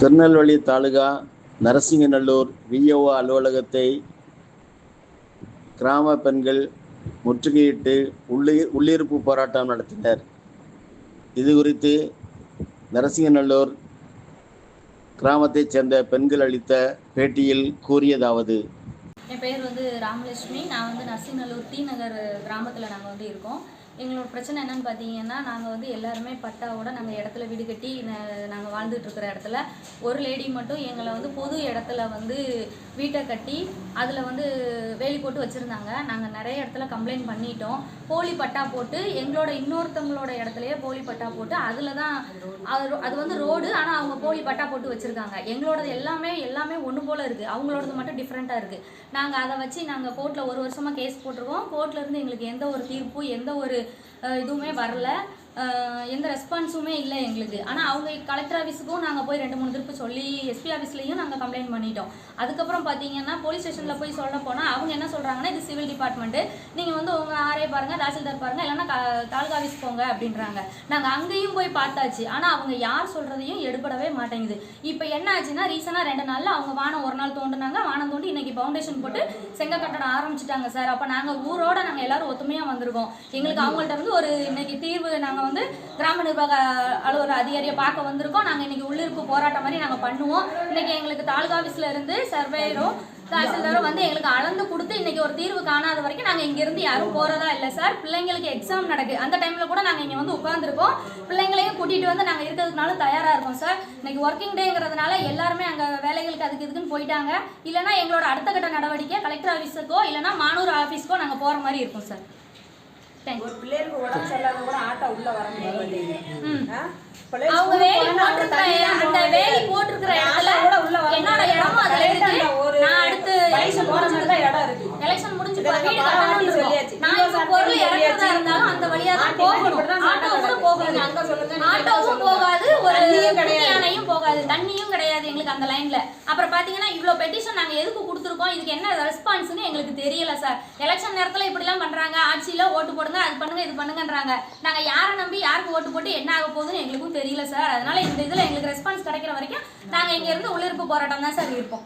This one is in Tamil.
திருநெல்வேலி தாலுகா நரசிங்கநல்லூர் விஓ அலுவலகத்தை கிராம பெண்கள் முற்றுகையிட்டு உள்ளிருப்பு போராட்டம் நடத்தினர். இது குறித்து நரசிங்கநல்லூர் கிராமத்தைச் சேர்ந்த பெண்கள் அளித்த பேட்டியில் கூறியதாவது: என் பேர் ராமலட்சுமி. நான் நரசிங்கநல்லூர் டி நகர் கிராமத்தில் நாங்கள் இருக்கோம். எங்களோட பிரச்சனை என்னென்னு பார்த்தீங்கன்னா, நாங்கள் எல்லாருமே பட்டாவோட நாங்கள் இடத்துல வீடு கட்டி நாங்கள் வாழ்ந்துட்டுருக்கிற இடத்துல ஒரு லேடி மட்டும் எங்களை பொது இடத்துல வீட்டை கட்டி அதில் வேலி போட்டு வச்சுருந்தாங்க. நாங்கள் நிறைய இடத்துல கம்ப்ளைண்ட் பண்ணிட்டோம். போலி பட்டா போட்டு எங்களோட இன்னொருத்தவங்களோட இடத்துலையே போலி பட்டா போட்டு அதில் தான் அது ரோடு, ஆனால் அவங்க போலி பட்டா போட்டு வச்சுருக்காங்க. எங்களோடது எல்லாமே ஒன்று போல் இருக்குது, அவங்களோடது மட்டும் டிஃப்ரெண்ட்டாக இருக்குது. நாங்கள் அதை வச்சு நாங்கள் கோர்ட்டில் 1 வருஷமாக கேஸ் போட்டிருக்கோம். கோர்ட்லேருந்து எங்களுக்கு எந்த ஒரு தீர்ப்பு எந்த ஒரு இதுவுமே வரல, எந்த ரெஸ்பான்ஸுமே இல்லை எங்களுக்கு. ஆனால் அவங்க கலெக்டர் ஆஃபீஸுக்கும் நாங்கள் போய் 2-3 திருப்பு சொல்லி எஸ்பி ஆஃபீஸ்லேயும் நாங்கள் கம்ப்ளைண்ட் பண்ணிட்டோம். அதுக்கப்புறம் பார்த்தீங்கன்னா போலீஸ் ஸ்டேஷனில் போய் சொல்ல போனால் அவங்க என்ன சொல்கிறாங்கன்னா, இது சிவில் டிபார்ட்மெண்ட்டு, நீங்கள் உங்கள் ஆர்ஐ பாருங்கள், தாசில்தார் பாருங்கள், இல்லைன்னா தாலுகா ஆஃபீஸ் போங்க அப்படின்றாங்க. நாங்கள் அங்கேயும் போய் பார்த்தாச்சு, ஆனால் அவங்க யார் சொல்கிறதையும் எடுபடவே மாட்டேங்குது. இப்போ என்ன ஆச்சுன்னா, ரீசனாக 2 நாளில் அவங்க வானம் ஒரு நாள் தோண்டினாங்க. வானம் தோண்டி இன்றைக்கி ஃபவுண்டேஷன் போட்டு செங்க கட்டடம் ஆரம்பிச்சிட்டாங்க சார். அப்போ நாங்கள் ஊரோட நாங்கள் எல்லோரும் ஒத்துமையாக வந்திருக்கோம். எங்களுக்கு அவங்கள்ட்ட ஒரு இன்னைக்கு தீர்வு நாங்கள் கிராம நிர்வாக அலுவலர் அதிகாரியை பார்க்க வந்திருக்கோம். நாங்கள் இன்னைக்கு உள்ளிருப்பு போராட்டம் மாதிரி நாங்கள் பண்ணுவோம். இன்னைக்கு எங்களுக்கு தாலுகா ஆஃபீஸில் இருந்து சர்வேயரும் தாசில்தாரும் எங்களுக்கு அளந்து கொடுத்து இன்னைக்கு ஒரு தீர்வு காணாத வரைக்கும் நாங்கள் இங்கேருந்து யாரும் போகிறதா இல்லை சார். பிள்ளைங்களுக்கு எக்ஸாம் நடக்குது, அந்த டைமில் கூட நாங்கள் இங்கே உட்காந்துருக்கோம். பிள்ளைங்களையும் கூட்டிகிட்டு நாங்கள் இருக்கிறதுனால தயாராக இருக்கோம் சார். இன்னைக்கு ஒர்க்கிங் டேங்கிறதுனால எல்லாருமே அங்கே வேலைகளுக்கு அதுக்கு இதுக்குன்னு போயிட்டாங்க. இல்லைனா எங்களோட அடுத்த கட்ட நடவடிக்கை கலெக்டர் ஆஃபீஸுக்கோ இல்லைனா மானூர் ஆஃபீஸ்க்கோ நாங்கள் போகிற மாதிரி இருக்கும் சார். ஒரு பிள்ளைகளுக்கு உடம்பு சரியில்லாத கூட ஆட்டோ உள்ள வர முடியாது. அவங்க வேலி போட்டுருக்கிற அந்த வேலி போட்டுருக்கிற இடத்துல என்னோட இடமும் அதுல இருக்கு. நான் அடுத்து எலெக்ஷன் முடிஞ்சதுதான் இடம் இருக்கு. எலெக்ஷன் முடிஞ்சு வீடு கட்டணும்னு சொல்லியாச்சு. நான் இப்ப பொருள் இறக்குறதா இருந்தாலும் அந்த வழியா தான் போகணும். ஆட்டோ கூட போகாது, அங்க சொல்லுங்க. ஆட்டோவும் போகாது, ஒரு யானையும் போகாது, தண்ணியும் கிடையாது எங்களுக்கு அந்த லைன்ல. அப்புறம் பாத்தீங்கன்னா இவ்வளவு பெட்டிஷன் நாங்க எதுக்கு கொடுத்துருக்கோம், இதுக்கு என்ன ரெஸ்பான்ஸ்னு எங்களுக்கு தெரியல சார். எலெக்ஷன் நேரத்துல இப்படி எல்லாம் பண்றாங்க, ஆட்சியில ஓட்டு போடுங்க, அது பண்ணுங்க, இது பண்ணுங்கன்றாங்க. நாங்க யாரை நம்பி யாருக்கு ஓட்டு போட்டு என்ன ஆக போகுதுன்னு எங்களுக்கும் தெரியல சார். அதனால இந்த இதுல எங்களுக்கு ரெஸ்பான்ஸ் கிடைக்கிற வரைக்கும் நாங்க இங்க இருந்து உள்ளிருப்பு போராட்டம் தான் சார் இருப்போம்.